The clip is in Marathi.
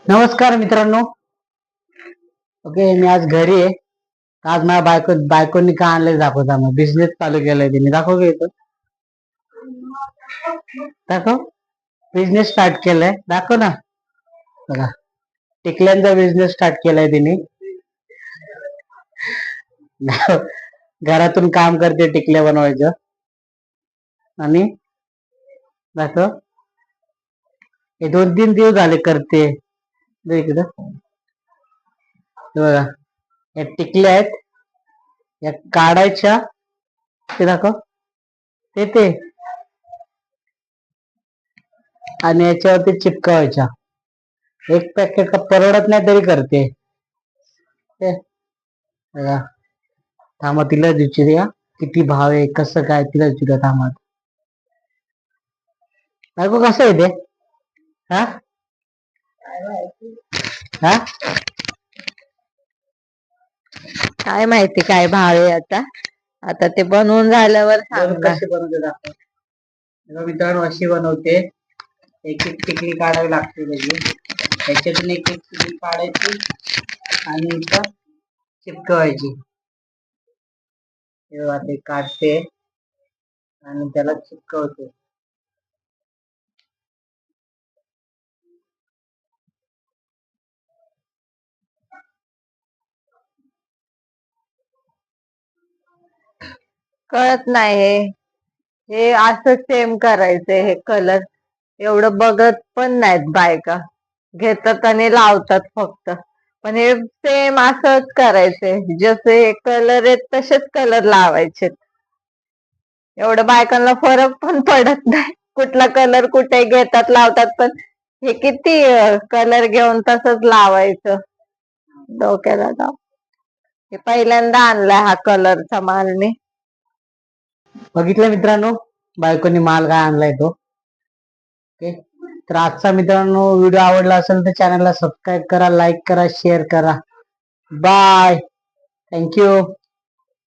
नमस्कार मित्रांनो. ओके, मी आज घरी आहे. आज माझ्या बायकोनी का आणलंय दाखवता. मग बिझनेस चालू केलाय तिने. दाखव का इथं. दाखव. बिझनेस स्टार्ट केलाय. दाखव ना. बघा, टिकल्यांचा बिझनेस स्टार्ट केलाय तिने. घरातून काम करते टिकल्या बनवायचं. आणि दाखव, हे 2-3 दिवस झाले करते. इकडं बघा, या टिकल्या आहेत, या काढायच्या. ते दाखव. ते आणि याच्यावरती चिपकवायच्या. एक पॅकेट का परवडत नाही तरी करते. बघा, थांबा तिला विचारूया किती भाव आहे, कसं काय तिला विचारूया. थांबा. बायको कसं आहे ते. हा हा काय माहिती काय भाव आहे आता. आता ते बनवून झाल्यावर सांगणार. कशी बनवते दाखव. मित्रांनो, अशी बनवते. एक एक टिकली काढावी लागते त्याची. त्याच्यातून एक एक टिकली काढायची आणि इथं चिपकवायची. तेव्हा ते काढते आणि त्याला चिपकवते. कळत नाही हे असं सेम करायचंय. हे कलर एवढं बघत पण नाहीत बायका. घेतात आणि लावतात फक्त. पण हे सेम असंच करायचंय. जसे कलर आहेत तसेच कलर लावायचे. एवढं बायकांना फरक पण पडत नाही. कुठला कलर कुठे घेतात लावतात. पण हे किती कलर घेऊन तसंच लावायचं. डोक्याला ताप. हे पहिल्यांदा आणलाय हा कलरचा माल मी. बघितलं मित्रांनो, बायकोनी माल काय आणलाय तो. ओके, तर आजचा मित्रांनो व्हिडिओ आवडला असेल तर चॅनलला सबस्क्राईब करा, लाईक करा, शेअर करा. बाय. थँक्यू.